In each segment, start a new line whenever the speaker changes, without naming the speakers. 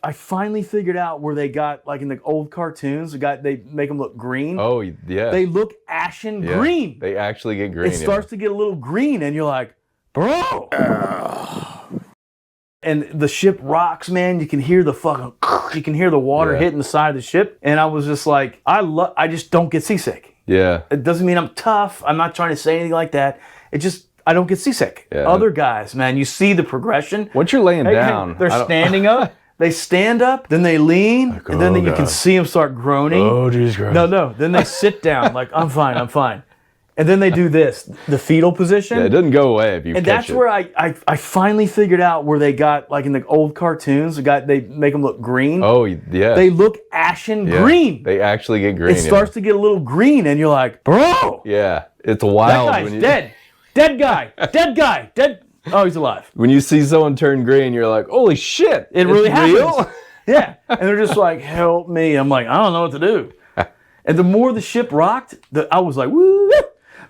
I finally figured out where they got, like in the old cartoons, they make them look green.
Oh, yeah.
They look ashen green.
They actually get green.
It starts to get a little green, and you're like, bro. And the ship rocks, man. You can hear the water hitting the side of the ship. And I was just like, I just don't get seasick.
Yeah.
It doesn't mean I'm tough. I'm not trying to say anything like that. It just, I don't get seasick. Yeah. Other guys, man, you see the progression.
Once you're laying down.
They're standing up. They stand up, then they lean, like, and then you can see them start groaning.
Oh, Jesus Christ.
No. Then they sit down, like, I'm fine. And then they do this, the fetal position.
Yeah, it doesn't go away if you catch it. And
that's where I finally figured out where they got, like in the old cartoons, they make them look green.
Oh, yeah.
They look ashen green.
They actually get green.
It starts to get a little green, and you're like, bro.
Yeah, it's wild.
That guy's dead. Dead guy. Dead. Oh, he's alive.
When you see someone turn green, you're like, holy shit.
It really happens. Yeah. And they're just like, help me. I'm like, I don't know what to do. And the more the ship rocked, I was like, woo.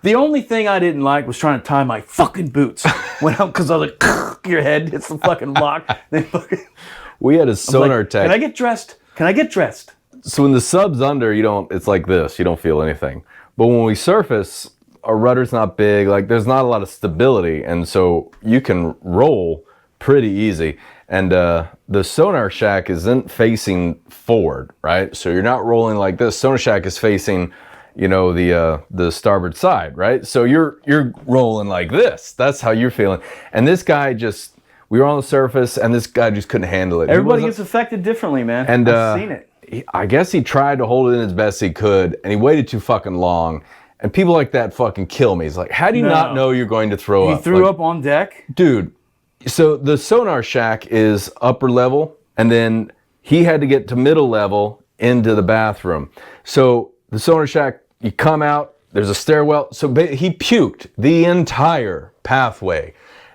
The only thing I didn't like was trying to tie my fucking boots. Because I was like, your head hits the fucking lock.
We had a sonar tech.
Can I get dressed?
So when the sub's under, it's like this. You don't feel anything. But when we surface, our rudder's not big. Like, there's not a lot of stability. And so you can roll pretty easy. And the sonar shack isn't facing forward, right? So you're not rolling like this. Sonar shack is facing, the starboard side, right? So you're rolling like this. That's how you're feeling. And this guy we were on the surface, and this guy just couldn't handle it.
Everybody gets affected differently, man.
And
I've seen it.
I guess he tried to hold it in as best he could, and he waited too fucking long. And people like that fucking kill me. It's like, how do you not know you're going to throw up?
He threw up on deck?
Dude, so the sonar shack is upper level, and then he had to get to middle level into the bathroom. So the sonar shack, you come out, there's a stairwell. So he puked the entire pathway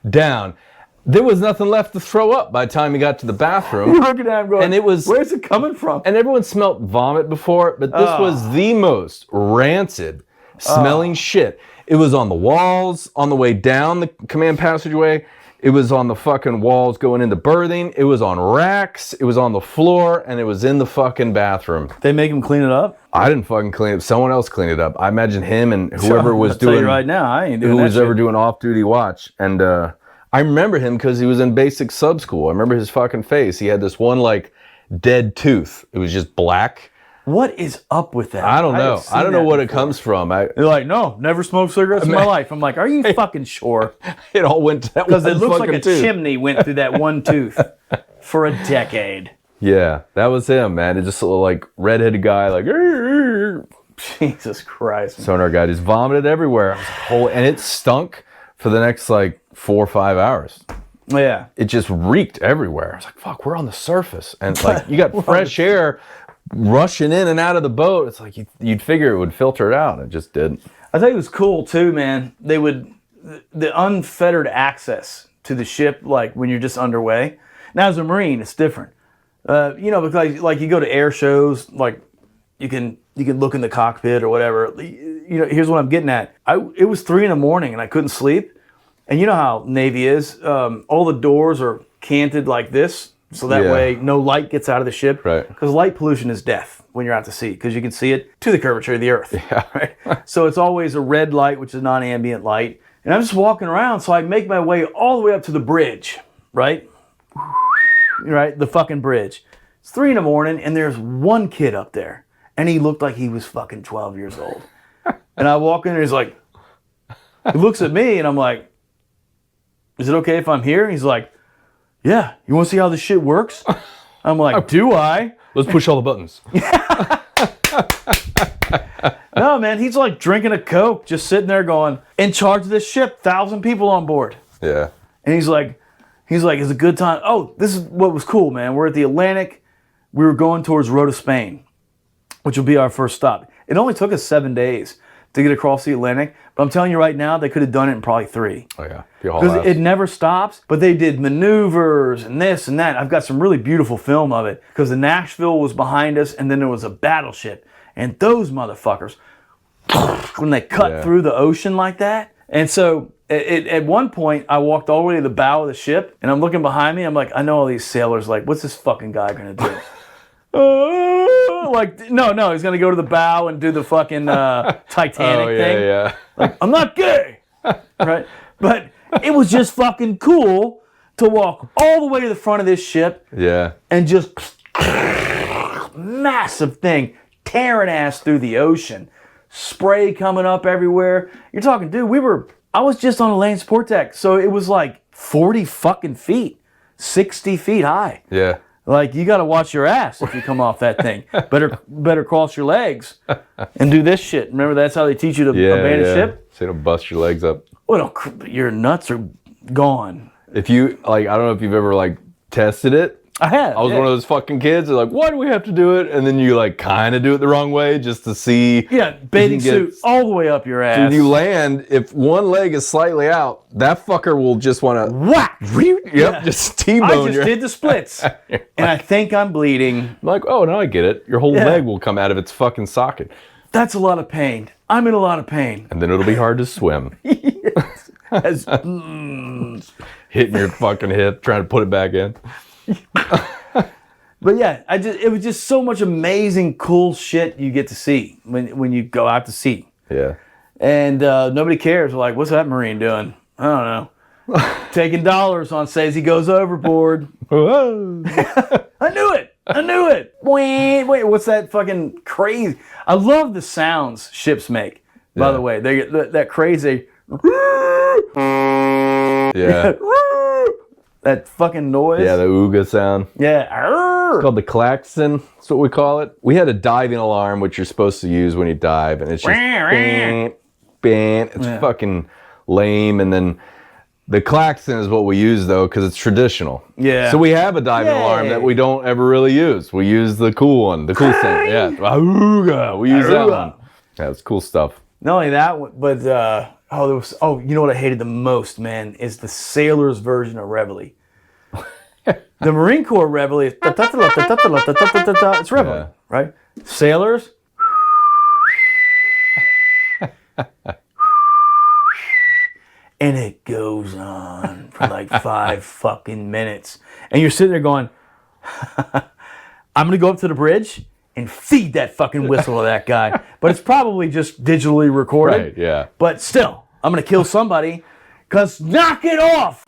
down. There was nothing left to throw up by the time he got to the bathroom.
You're looking at him going, where's it coming from?
And everyone smelled vomit before it, but this was the most rancid smelling shit. It was on the walls, on the way down the command passageway. It was on the fucking walls going into berthing. It was on racks. It was on the floor, and it was in the fucking bathroom.
They make him clean it up?
I didn't fucking clean it up. Someone else cleaned it up. I imagine him and whoever was doing.
I'll tell you right now, I ain't doing that.
Who was ever doing off-duty watch. And I remember him because he was in basic sub school. I remember his fucking face. He had this one like dead tooth. It was just black.
What is up with that?
I don't know. I don't know what it comes from.
They're like, no, never smoked cigarettes in my life. I'm like, are you fucking sure?
It all went to that one.
Because it looks like a chimney went through that one tooth for a decade.
Yeah, that was him, man. It just a little like redheaded guy, like,
Jesus Christ.
Sonar guy just vomited everywhere. And it stunk for the next like 4 or 5 hours.
Yeah.
It just reeked everywhere. I was like, fuck, we're on the surface. And like, you got fresh air rushing in and out of the boat. It's like you'd figure it would filter it out. It just didn't.
I think it was cool too, man. The unfettered access to the ship, like when you're just underway. Now as a Marine, it's different. Because like you go to air shows, like you can look in the cockpit or whatever. Here's what I'm getting at. It was 3 a.m. and I couldn't sleep. And you know how Navy is. All the doors are canted like this. So that way no light gets out of the ship.
Right.
Because light pollution is death when you're out to sea. Because you can see it to the curvature of the earth. Yeah. Right? So it's always a red light, which is non-ambient light. And I'm just walking around. So I make my way all the way up to the bridge. Right? Right? The fucking bridge. It's 3 a.m. and there's one kid up there. And he looked like he was fucking 12 years old. And I walk in and he's like, he looks at me and I'm like, is it okay if I'm here? He's like, yeah, you want to see how this shit works? I'm like, do I?
Let's push all the buttons.
No, man, he's like drinking a Coke, just sitting there going, in charge of this ship, 1,000 people on board.
Yeah.
And he's like, it's a good time. Oh, this is what was cool, man. We're at the Atlantic. We were going towards Rota, Spain, which will be our first stop. It only took us 7 days to get across the Atlantic. But I'm telling you right now, they could have done it in probably 3.
Oh, yeah.
Because it never stops. But they did maneuvers and this and that. I've got some really beautiful film of it. Because the Nashville was behind us, and then there was a battleship. And those motherfuckers, when they cut through the ocean like that. And so At one point, I walked all the way to the bow of the ship, and I'm looking behind me. I'm like, I know all these sailors. Like, what's this fucking guy gonna do? Like, no, he's gonna go to the bow and do the fucking Titanic thing.
Yeah.
Like, I'm not gay, right? But it was just fucking cool to walk all the way to the front of this ship.
Yeah.
And just massive thing tearing ass through the ocean, spray coming up everywhere. You're talking, dude. I was just on a land support deck, so it was like 40 fucking feet, 60 feet high.
Yeah.
Like, you got to watch your ass if you come off that thing. Better cross your legs and do this shit. Remember, that's how they teach you to abandon ship?
So you don't bust your legs up.
Well, your nuts are gone.
If you, like, I don't know if you've ever, like, tested it.
I have.
I was one of those fucking kids that, like, why do we have to do it? And then you, like, kind of do it the wrong way just to see.
Yeah, bathing suit all the way up your ass.
When you land, if one leg is slightly out, that fucker will just want to
whack.
Yep, just T-bone
I just did the splits, and I think I'm bleeding.
I'm like, oh, no, I get it. Your whole leg will come out of its fucking socket.
That's a lot of pain. I'm in a lot of pain.
And then it'll be hard to swim.
As,
hitting your fucking hip, trying to put it back in.
But yeah, it was just so much amazing, cool shit you get to see when you go out to sea.
Yeah.
And nobody cares. Like, what's that Marine doing? I don't know. Taking dollars on says he goes overboard. I knew it. Wait, what's that fucking crazy? I love the sounds ships make. By the way, they get that crazy.
Yeah.
That fucking noise.
Yeah, the ooga sound.
Yeah.
It's called the klaxon. That's what we call it. We had a diving alarm, which you're supposed to use when you dive, and it's just bang, bang. It's fucking lame. And then the klaxon is what we use, though, because it's traditional.
Yeah.
So we have a diving alarm that we don't ever really use. We use the cool one, the cool thing. Yeah. Ooga. We use that one. Yeah, it's cool stuff.
Not only that, but you know what I hated the most, man, is the sailors' version of Reveille. The Marine Corps Reveille is it's Reveille, right? Sailors. And it goes on for like 5 fucking minutes. And you're sitting there going, I'm going to go up to the bridge and feed that fucking whistle to that guy. But it's probably just digitally recorded.
Right, yeah.
But still, I'm going to kill somebody because knock it off.